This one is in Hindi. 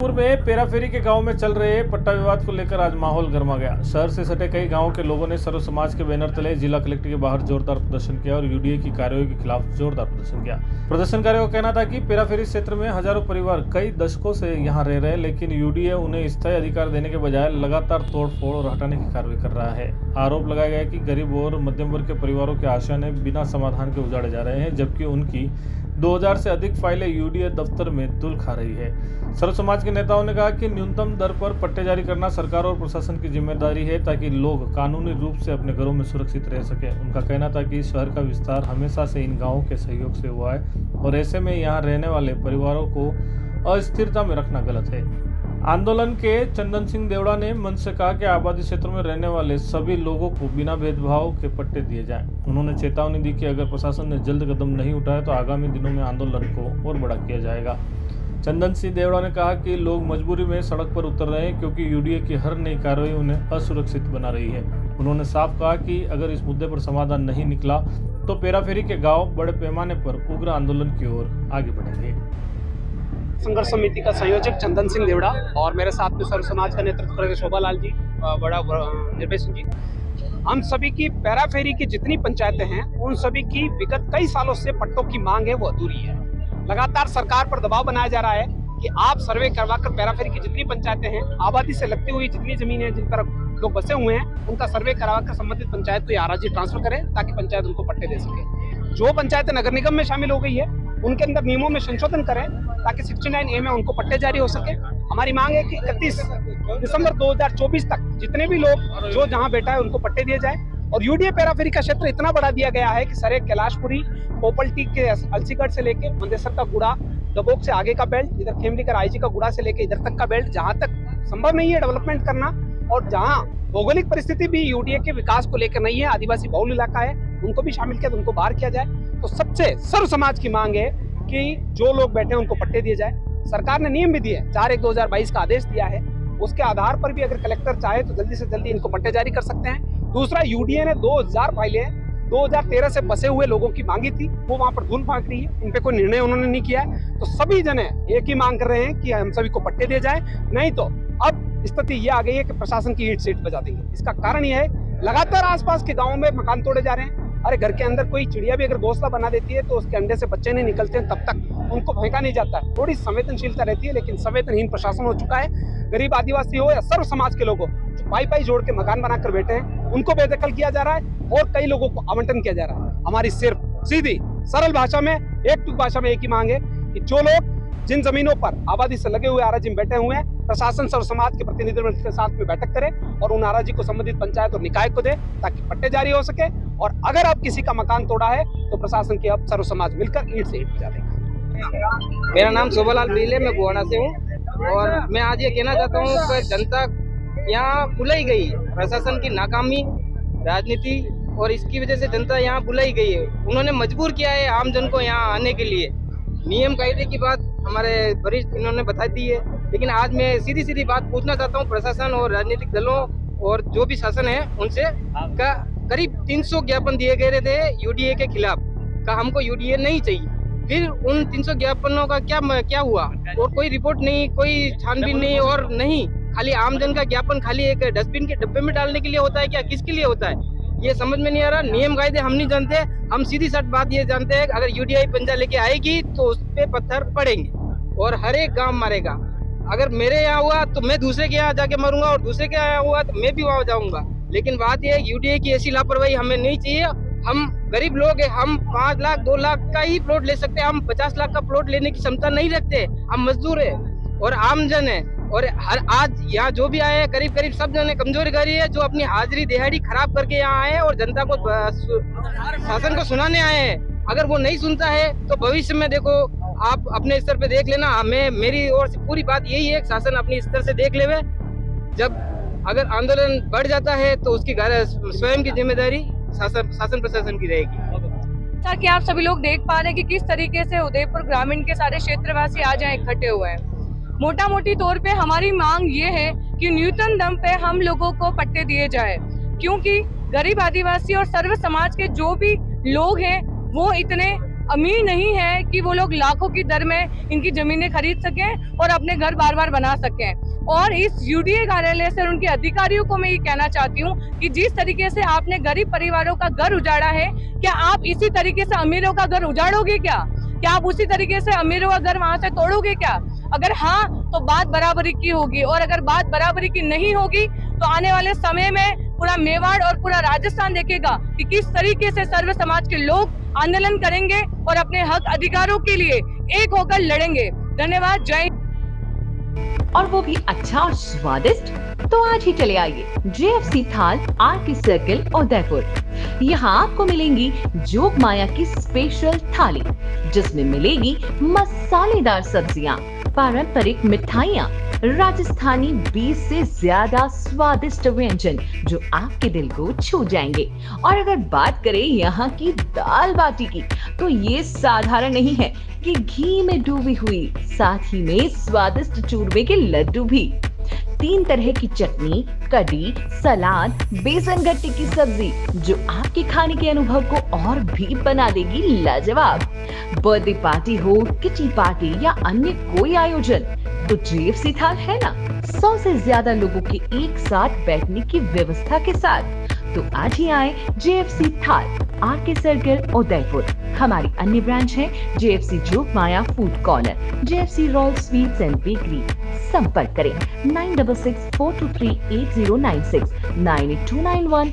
पूर्व में पेराफेरी के गांव में चल रहे पट्टा विवाद को लेकर आज माहौल गर्मा गया। शहर से सटे कई गांवों के लोगों ने सर्व समाज के बैनर तले जिला कलेक्टर के बाहर जोरदार प्रदर्शन किया और यूडीए की कार्रवाई के खिलाफ जोरदार प्रदर्शन किया। प्रदर्शनकारियों का कहना था कि पेराफेरी क्षेत्र में हजारों परिवार कई दशकों से यहां रह रहे हैं, लेकिन यूडीए उन्हें स्थायी अधिकार देने के बजाय लगातार तोड़फोड़ और हटाने की कार्रवाई कर रहा है। आरोप लगाया गया कि गरीब और मध्यम वर्ग के परिवारों के आशा ने बिना समाधान के उजाड़े जा रहे हैं, जबकि उनकी 2000 से अधिक फाइलें यूडीए दफ्तर में धूल खा रही है। सर्व समाज के नेताओं ने कहा कि न्यूनतम दर पर पट्टे जारी करना सरकार और प्रशासन की जिम्मेदारी है, ताकि लोग कानूनी रूप से अपने घरों में सुरक्षित रह सकें। उनका कहना था कि शहर का विस्तार हमेशा से इन गांवों के सहयोग से हुआ है और ऐसे में यहां रहने वाले परिवारों को अस्थिरता में रखना गलत है। आंदोलन के चंदन सिंह देवड़ा ने मंच से कहा कि आबादी क्षेत्रों में रहने वाले सभी लोगों को बिना भेदभाव के पट्टे दिए जाएं। उन्होंने चेतावनी दी कि अगर प्रशासन ने जल्द कदम नहीं उठाया तो आगामी दिनों में आंदोलन को और बड़ा किया जाएगा। चंदन सिंह देवड़ा ने कहा कि लोग मजबूरी में सड़क पर उतर रहे हैं क्योंकि यूडीए की हर नई कार्रवाई उन्हें असुरक्षित बना रही है। उन्होंने साफ कहा कि अगर इस मुद्दे पर समाधान नहीं निकला तो पेराफेरी के गाँव बड़े पैमाने पर उग्र आंदोलन की ओर आगे बढ़ेंगे। संघर्ष समिति का संयोजक चंदन सिंह देवड़ा और मेरे साथ में सर्व समाज का नेतृत्व कर रहे शोभा लाल जी, बड़ा निर्भय सिंह जी। हम सभी की पेराफेरी की जितनी पंचायतें हैं उन सभी की विगत कई सालों से पट्टों की मांग है वो अधूरी है। लगातार सरकार पर दबाव बनाया जा रहा है कि आप सर्वे करवाकर पेराफेरी की जितनी पंचायतें हैं, आबादी से लगती हुई जितनी जमीन है जिन पर लोग बसे हुए हैं, उनका सर्वे करवाकर संबंधित पंचायत को आरजी ट्रांसफर करें ताकि पंचायत उनको पट्टे दे सके। जो पंचायतें नगर निगम में शामिल हो गई है उनके अंदर नियमों में संशोधन करें ताकि 69A में उनको पट्टे जारी हो सके। हमारी मांग है कि 31 दिसंबर 2024 तक जितने भी लोग जो जहां बैठा है उनको पट्टे दिए जाए। और यूडीए पेराफेरी का क्षेत्र इतना बड़ा दिया गया है कि सरे कैलाशपुरी, पोपल्टी के अलसीगढ़ से लेके मंदेसर का गुड़ा, डबोक से आगे का बेल्ट, इधर खेमली का रायजी का गुड़ा से लेके इधर तक का बेल्ट, जहां तक संभव नहीं है डेवलपमेंट करना और जहां भौगोलिक परिस्थिति भी यूडीए के विकास को लेकर नहीं है, आदिवासी बहुल इलाका है, उनको भी शामिल किया, तो उनको बाहर किया जाए। तो सबसे सर्व समाज की मांग है कि जो लोग बैठे हैं उनको पट्टे दिए जाए। सरकार ने नियम भी दिए, 4/1/2022 का आदेश दिया है, उसके आधार पर भी अगर कलेक्टर चाहे तो जल्दी से जल्दी इनको पट्टे जारी कर सकते हैं। दूसरा, यूडीए ने 2000 फाइलें 2013 से बसे हुए लोगों की मांगी थी, वो वहां पर धूल फांक रही है, इन पे कोई निर्णय उन्होंने नहीं किया है। तो सभी जने एक ही मांग कर रहे हैं कि हम सभी को पट्टे दिए जाए, नहीं तो अब स्थिति ये आ गई है कि प्रशासन की ईंट सीट बजा देंगे। इसका कारण यह है लगातार आसपास के गाँवों में मकान तोड़े जा रहे हैं। अरे घर के अंदर कोई चिड़िया भी अगर घोंसला बना देती है तो उसके अंडे से बच्चे नहीं निकलते हैं, तब तक उनको फेंका नहीं जाता है। थोड़ी संवेदनशीलता रहती है, लेकिन संवेदनहीन प्रशासन हो चुका है। गरीब आदिवासी हो या सर्व समाज के लोगों जो पाई जोड़ के मकान बनाकर बैठे हैं उनको बेदखल किया जा रहा है और कई लोगों को आवंटन किया जा रहा है। हमारी सिर्फ सीधी सरल भाषा में, एक भाषा में एक ही मांग है कि जो लोग जिन जमीनों पर आबादी से लगे हुए आराजी में बैठे हुए हैं, प्रशासन सर्व समाज के प्रतिनिधियों के साथ में बैठक करे और उन आराजी को संबंधित पंचायत और निकाय को दे ताकि पट्टे जारी हो सके। और अगर अब किसी का मकान तोड़ा है तो प्रशासन के अब सर्व समाज मिलकर ईंट से ईंट बजा देगा। मेरा नाम शोभा लाल है, मैं बुहाना से हूँ और मैं आज ये कहना चाहता हूँ कि जनता यहाँ बुलाई गई है, प्रशासन की नाकामी, राजनीति और इसकी वजह से जनता यहाँ बुलाई गई है। उन्होंने मजबूर किया है आम जन को यहाँ आने के लिए। नियम कायदे की बात हमारे वरिष्ठ इन्होंने बता दी है, लेकिन आज मैं सीधी बात पूछना चाहता हूँ प्रशासन और राजनीतिक दलों और जो भी शासन है उनसे का करीब 300 ज्ञापन दिए गए थे यूडीए के खिलाफ का हमको यूडीए नहीं चाहिए। फिर उन 300 ज्ञापनों का क्या हुआ और कोई रिपोर्ट नहीं, कोई छानबीन नहीं और नहीं, खाली आमजन का ज्ञापन खाली एक डस्टबिन के डब्बे में डालने के लिए होता है क्या, किसके लिए होता है, ये समझ में नहीं आ रहा। नियम कायदे हम नहीं जानते, हम सीधी सट बात ये जानते हैं अगर यूडीआई पंजा लेके आएगी तो उस पे पत्थर पड़ेंगे और हर एक गाँव मारेगा। अगर मेरे यहाँ हुआ तो मैं दूसरे के यहाँ जाके मरूंगा और दूसरे के यहाँ हुआ तो मैं भी वहाँ जाऊंगा। लेकिन बात यह है यूडीए की ऐसी लापरवाही हमें नहीं चाहिए। हम गरीब लोग हैं, हम 5 लाख 2 लाख का ही प्लॉट ले सकते हैं, हम 50 लाख का प्लॉट लेने की क्षमता नहीं रखते। हम मजदूर है और आमजन है और हर आज यहाँ जो भी आए हैं करीब सब जने कमजोरी करी है, जो अपनी हाजिरी दिहाड़ी खराब करके यहाँ आए हैं और जनता को शासन को सुनाने आए हैं। अगर वो नहीं सुनता है तो भविष्य में देखो आप अपने स्तर पे देख लेना। हमें मेरी ओर से पूरी बात यही है, शासन अपनी स्तर से देख लेवे। जब अगर आंदोलन बढ़ जाता है तो उसकी स्वयं की जिम्मेदारी शासन प्रशासन की रहेगी। जैसा कि आप सभी लोग देख पा रहे हैं कि किस तरीके से उदयपुर ग्रामीण के सारे क्षेत्रवासी आज यहाँ इकट्ठे हुए हैं। मोटा मोटी तौर पे हमारी मांग ये है कि न्यूनतम दम पे हम लोगों को पट्टे दिए जाए, क्योंकि गरीब आदिवासी और सर्व समाज के जो भी लोग हैं वो इतने अमीर नहीं है कि वो लोग लाखों की दर में इनकी जमीनें खरीद सकें और अपने घर बार बार बना सकें। और इस यूडीए कार्यालय से उनके अधिकारियों को मैं ये कहना चाहती हूँ कि जिस तरीके से आपने गरीब परिवारों का घर उजाड़ा है, क्या आप इसी तरीके से अमीरों का घर उजाड़ोगे क्या? क्या आप उसी तरीके से अमीरों का घर वहां से तोड़ोगे क्या? अगर हाँ, तो बात बराबरी की होगी, और अगर बात बराबरी की नहीं होगी तो आने वाले समय में पूरा मेवाड़ और पूरा राजस्थान देखेगा कि किस तरीके से सर्व समाज के लोग आंदोलन करेंगे और अपने हक अधिकारों के लिए एक होकर लड़ेंगे। धन्यवाद। जय हिंद। और वो भी अच्छा और स्वादिष्ट। तो आज ही चले आइए JFC थाल RK सर्किल उदयपुर। यहाँ आपको मिलेंगी जोग माया की स्पेशल थाली, जिसमें मिलेगी मसालेदार सब्जियां, पारंपरिक मिठाइयाँ, राजस्थानी 20 से ज्यादा स्वादिष्ट व्यंजन जो आपके दिल को छू जाएंगे। और अगर बात करें यहाँ की दाल बाटी की, तो ये साधारण नहीं है कि घी में डूबी हुई, साथ ही में स्वादिष्ट चूरमे के लड्डू भी, 3 तरह की चटनी, कढ़ी, सलाद, बेसन गट्टे की सब्जी, जो आपके खाने के अनुभव को और भी बना देगी लाजवाब। बर्थडे पार्टी हो, किटी पार्टी या अन्य कोई आयोजन, तो JFC थाल है ना। 100 से ज्यादा लोगों के एक साथ बैठने की व्यवस्था के साथ। तो आज ही आए JFC थाल RK सर्किल उदयपुर। हमारी अन्य ब्रांच है JFC Jog Maya food corner, JFC royal sweets and bakery. संपर्क करें 9664238096 98291